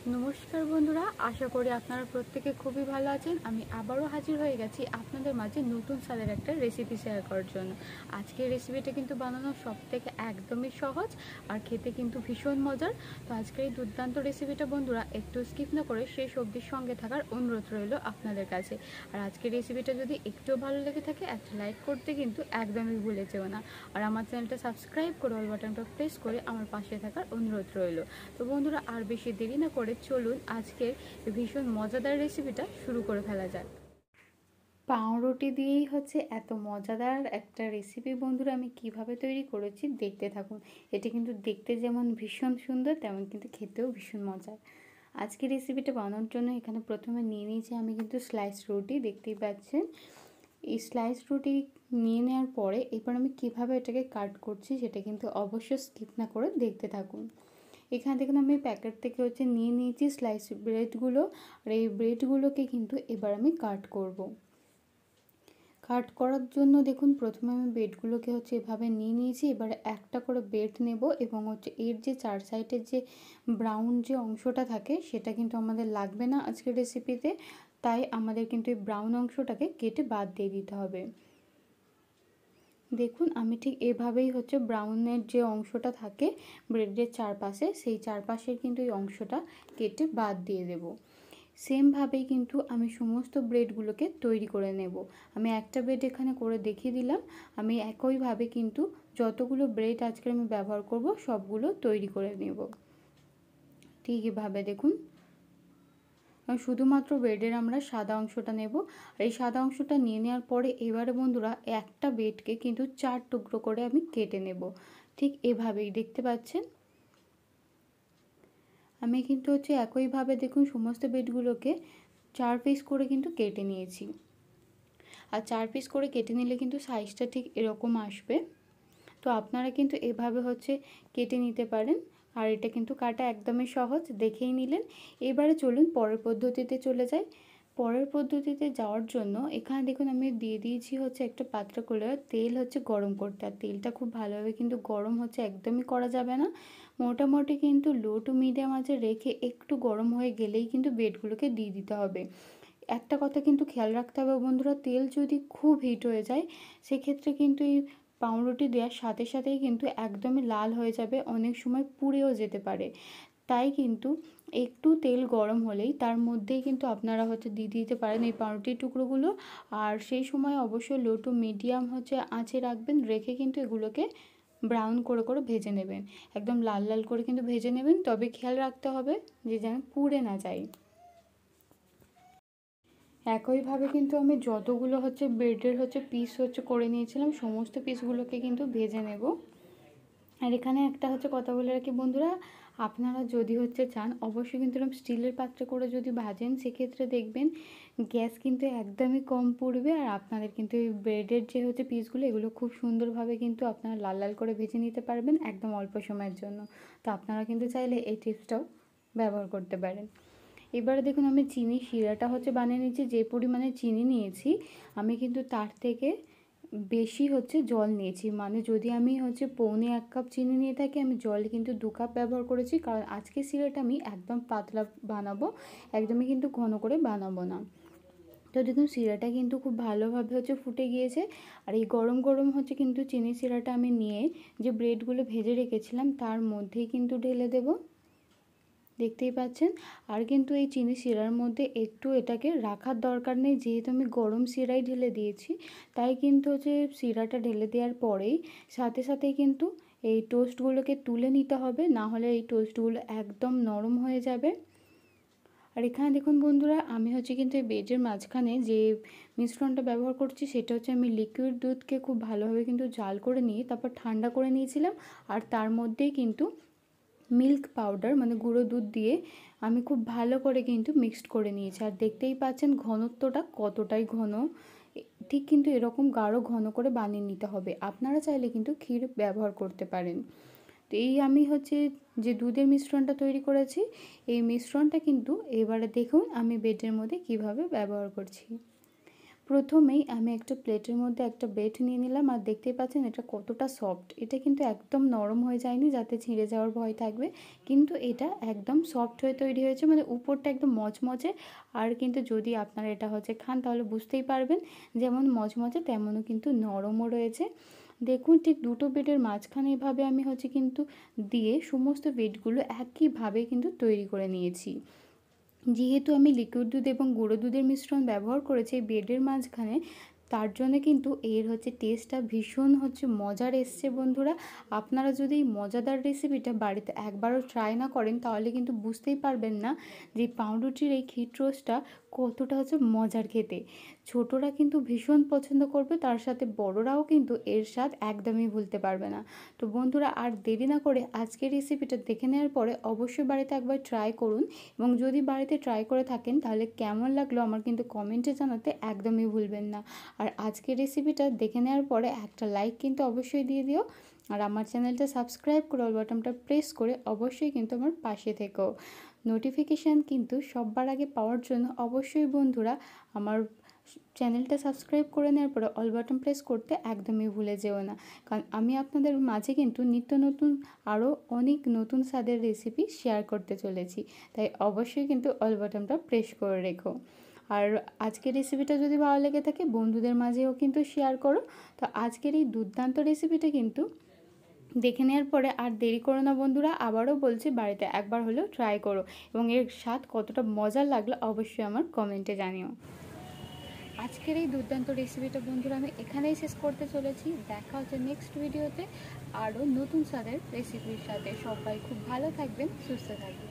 নমস্কার বন্ধুরা, আশা করি আপনারা প্রত্যেকে খুবই ভালো আছেন। আমি আবারও হাজির হয়ে গেছি আপনাদের মাঝে নতুন স্বাদের একটা রেসিপি শেয়ার করার জন্য। আজকের রেসিপিটা কিন্তু বানানো সব থেকে একদমই সহজ আর খেতে কিন্তু ভীষণ মজার। তো আজকের এই দুর্দান্ত রেসিপিটা বন্ধুরা একটু স্কিপ না করে সেই সবজির সঙ্গে থাকার অনুরোধ রইল আপনাদের কাছে। আর আজকের রেসিপিটা যদি একটু ভালো লেগে থাকে একটা লাইক করতে কিন্তু একদমই ভুলে যেও না। আর আমার চ্যানেলটা সাবস্ক্রাইব করে অল বাটনটা প্রেস করে আমার পাশে থাকার অনুরোধ রইল। তো বন্ধুরা আর বেশি দেরি না করে চলুন আজকের ভীষণ মজাদার রেসিপিটা শুরু করে ফেলা যাক। পাউরুটি দিয়েই হচ্ছে এত মজাদার একটা রেসিপি বন্ধুরা আমি কিভাবে তৈরি করেছি দেখতে থাকুন। এটি কিন্তু দেখতে যেমন ভীষণ সুন্দর তেমন কিন্তু খেতেও ভীষণ মজার। আজকে রেসিপিটা বানানোর জন্য এখানে প্রথমে নিয়ে নিয়েছি আমি কিন্তু স্লাইস রুটি, দেখতেই পাচ্ছেন। এই স্লাইস রুটি নিয়ে নেওয়ার পরে এবার আমি কিভাবে এটাকে কাট করছি সেটা কিন্তু অবশ্যই স্কিপ না করে দেখতে থাকুন। এখানে দেখুন আমি প্যাকেট থেকে হচ্ছে নিয়ে নিয়েছি স্লাইস ব্রেডগুলো, আর এই ব্রেডগুলোকে কিন্তু এবার আমি কাট করব। কাট করার জন্য দেখুন প্রথমে আমি ব্রেডগুলোকে হচ্ছে এভাবে নিয়ে নিয়েছি। এবার একটা করে ব্রেড নেব এবং হচ্ছে এর যে চার সাইডের যে ব্রাউন যে অংশটা থাকে সেটা কিন্তু আমাদের লাগবে না আজকের রেসিপিতে, তাই আমাদের কিন্তু এই ব্রাউন অংশটাকে কেটে বাদ দিয়ে দিতে হবে। দেখুন আমি ঠিক এভাবেই হচ্ছে ব্রাউনের যে অংশটা থাকে ব্রেডের চারপাশে, সেই চারপাশের কিন্তু এই অংশটা কেটে বাদ দিয়ে দেব। সেমভাবেই কিন্তু আমি সমস্ত ব্রেডগুলোকে তৈরি করে নেব। আমি একটা ব্রেড এখানে করে দেখিয়ে দিলাম। আমি একইভাবে কিন্তু যতগুলো ব্রেড আজকে আমি ব্যবহার করব সবগুলো তৈরি করে নেব। ঠিক এভাবে দেখুন শুধুমাত্র ব্রেডের আমরা সাদা অংশটা নেব। আর এই সাদা অংশটা নিয়ে নেওয়ার পরে এবারে বন্ধুরা একটা ব্রেডকে কিন্তু 4 টুকরো করে আমি কেটে নেব। ঠিক এভাবেই দেখতে পাচ্ছেন। আমি কিন্তু হচ্ছে একইভাবে দেখুন সমস্ত ব্রেডগুলোকে 4 পিস করে কিন্তু কেটে নিয়েছি। আর 4 পিস করে কেটে নিলে কিন্তু সাইজটা ঠিক এরকম আসবে। তো আপনারা কিন্তু এভাবে হচ্ছে কেটে নিতে পারেন। আর এটা কিন্তু কাটা একদমই সহজ, দেখেই নিলেন। এবারে চলুন পরের পদ্ধতিতে চলে যাই। পরের পদ্ধতিতে যাওয়ার জন্য এখানে দেখুন আমি দিয়ে দিয়েছি হচ্ছে একটা পাত্র করে তেল হচ্ছে গরম করতে। আর তেলটা খুব ভালোভাবে কিন্তু গরম হচ্ছে একদমই করা যাবে না, মোটামুটি কিন্তু লো টু মিডিয়াম আঁচে রেখে একটু গরম হয়ে গেলেই কিন্তু ব্রেডগুলোকে দিয়ে দিতে হবে। একটা কথা কিন্তু খেয়াল রাখতে হবে বন্ধুরা, তেল যদি খুব হিট হয়ে যায় সেক্ষেত্রে কিন্তু এই পাউরুটি দেওয়ার সাথে সাথেই কিন্তু একদমই লাল হয়ে যাবে, অনেক সময় পুড়েও যেতে পারে। তাই কিন্তু একটু তেল গরম হলেই তার মধ্যেই কিন্তু আপনারা হচ্ছে দিয়ে দিতে পারেন এই পাউরুটির টুকরোগুলো। আর সেই সময় অবশ্যই লো টু মিডিয়াম হচ্ছে আঁচে রাখবেন, রেখে কিন্তু এগুলোকে ব্রাউন করে করে ভেজে নেবেন। একদম লাল লাল করে কিন্তু ভেজে নেবেন, তবে খেয়াল রাখতে হবে যে যেন পুড়ে না যায়। একইভাবে কিন্তু আমি যতগুলো হচ্ছে ব্রেডের হচ্ছে পিস হচ্ছে করে নিয়েছিলাম সমস্ত পিসগুলোকে কিন্তু ভেজে নেব। আর এখানে একটা হচ্ছে কথা বলে রাখি বন্ধুরা, আপনারা যদি হচ্ছে চান অবশ্যই কিন্তু এরকম স্টিলের পাত্রে করে যদি ভাজেন সেক্ষেত্রে দেখবেন গ্যাস কিন্তু একদমই কম পড়বে। আর আপনাদের কিন্তু এই ব্রেডের যে হচ্ছে পিসগুলো এগুলো খুব সুন্দরভাবে কিন্তু আপনারা লাল লাল করে ভেজে নিতে পারবেন একদম অল্প সময়ের জন্য। তো আপনারা কিন্তু চাইলে এই টিপসটাও ব্যবহার করতে পারেন। এবারে দেখুন আমি চিনি শিরাটা হচ্ছে বানিয়ে নিয়েছি। যে পরিমাণে চিনি নিয়েছি আমি কিন্তু তার থেকে বেশি হচ্ছে জল নিয়েছি। মানে যদি আমি হচ্ছে পৌনে 1 কাপ চিনি নিয়ে থাকি আমি জল কিন্তু 2 কাপ ব্যবহার করেছি, কারণ আজকে শিরাটা আমি একদম পাতলা বানাবো, একদমই কিন্তু ঘন করে বানাবো না। তো দেখুন শিরাটা কিন্তু খুব ভালোভাবে হচ্ছে ফুটে গিয়েছে। আর এই গরম গরম হচ্ছে কিন্তু চিনি শিরাটা আমি নিয়ে যে ব্রেডগুলো ভেজে রেখেছিলাম তার মধ্যেই কিন্তু ঢেলে দেবো, দেখতেই পাচ্ছেন। আর কিন্তু এই চিনি শিরার মধ্যে একটু এটাকে রাখার দরকার নেই, যেহেতু আমি গরম শিরাই ঢেলে দিয়েছি। তাই কিন্তু হচ্ছে শিরাটা ঢেলে দেওয়ার পরেই সাথে সাথেই কিন্তু এই টোস্টগুলোকে তুলে নিতে হবে, না হলে এই টোস্টগুলো একদম নরম হয়ে যাবে। আর এখানে দেখুন বন্ধুরা আমি হচ্ছে কিন্তু এই ব্রেডের মাঝখানে যে মিশ্রণটা ব্যবহার করছি সেটা হচ্ছে আমি লিকুইড দুধকে খুব ভালোভাবে কিন্তু জাল করে নিয়ে তারপর ঠান্ডা করে নিয়েছিলাম। আর তার মধ্যেই কিন্তু মিল্ক পাউডার মানে গুঁড়ো দুধ দিয়ে আমি খুব ভালো করে কিন্তু মিক্সড করে নিয়েছি। আর দেখতেই পাচ্ছেন ঘনত্বটা কতটাই ঘন, ঠিক কিন্তু এরকম গাঢ় ঘন করে বানিয়ে নিতে হবে। আপনারা চাইলে কিন্তু ক্ষীর ব্যবহার করতে পারেন। তো এই আমি হচ্ছে যে দুধের মিশ্রণটা তৈরি করেছি এই মিশ্রণটা কিন্তু এবারে দেখুন আমি ব্রেডের মধ্যে কিভাবে ব্যবহার করছি। প্রথমেই আমি একটা প্লেটের মধ্যে একটা ব্রেড নিয়ে নিলাম, আর দেখতেই পাচ্ছেন এটা কতটা সফট। এটা কিন্তু একদম নরম হয়ে যায়নি যাতে ছিঁড়ে যাওয়ার ভয় থাকবে, কিন্তু এটা একদম সফট হয়ে তৈরি হয়েছে, মানে উপরটা একদম মচমচে। আর কিন্তু যদি আপনারা এটা হচ্ছে খান তাহলে বুঝতেই পারবেন যেমন মচমচে তেমনও কিন্তু নরমও রয়েছে। দেখুন ঠিক দুটো ব্রেডের মাঝখানে এভাবে আমি হচ্ছে কিন্তু দিয়ে সমস্ত ব্রেডগুলো একইভাবে কিন্তু তৈরি করে নিয়েছি। যেহেতু আমি লিকুইড দুধ এবং গুঁড়ো দুধের মিশ্রণ ব্যবহার করেছি এই ব্রেডের মাঝখানে, তার জন্য কিন্তু এর হচ্ছে টেস্টটা ভীষণ হচ্ছে মজার এসছে বন্ধুরা। আপনারা যদি এই মজাদার রেসিপিটা বাড়িতে একবারও ট্রাই না করেন তাহলে কিন্তু বুঝতেই পারবেন না যে পাউরুটির এই ক্ষীর টোস্টটা কতটা হচ্ছে মজার খেতে। ছোটরা কিন্তু ভীষণ পছন্দ করবে, তার সাথে বড়রাও কিন্তু এর স্বাদ একদমই ভুলতে পারবে না। তো বন্ধুরা আর দেরি না করে আজকের রেসিপিটা দেখে নেওয়ার পরে অবশ্যই বাড়িতে একবার ট্রাই করুন, এবং যদি বাড়িতে ট্রাই করে থাকেন তাহলে কেমন লাগলো আমার কিন্তু কমেন্টে জানাতে একদমই ভুলবেন না। আর আজকের রেসিপিটা দেখে নেওয়ার পরে একটা লাইক কিন্তু অবশ্যই দিয়ে দিও, আর আমার চ্যানেলটা সাবস্ক্রাইব করে অল বাটনটা প্রেস করে অবশ্যই কিন্তু আমার পাশে থেকো। নোটিফিকেশান কিন্তু সবার আগে পাওয়ার জন্য অবশ্যই বন্ধুরা আমার চ্যানেলটা সাবস্ক্রাইব করে নেওয়ার পরে অল বাটন প্রেস করতে একদমই ভুলে যেও না, কারণ আমি আপনাদের মাঝে কিন্তু নিত্য নতুন আরও অনেক নতুন স্বাদের রেসিপি শেয়ার করতে চলেছি, তাই অবশ্যই কিন্তু অল বাটনটা প্রেস করে রেখো। আর আজকের রেসিপিটা যদি ভালো লেগে থাকে বন্ধুদের মাঝেও কিন্তু শেয়ার করো। তো আজকের এই দুর্দান্ত রেসিপিটা কিন্তু দেখে নেওয়ার পরে আর দেরি করো না বন্ধুরা, আবারও বলছি বাড়িতে একবার হলেও ট্রাই করো, এবং এর স্বাদ কতটা মজার লাগলো অবশ্যই আমার কমেন্টে জানিও। আজকের এই দুর্দান্ত রেসিপিটা বন্ধুরা আমি এখানেই শেষ করতে চলেছি। দেখা হচ্ছে নেক্সট ভিডিওতে আরও নতুন স্বাদের রেসিপির সাথে। সবাই খুব ভালো থাকবেন, সুস্থ থাকবেন।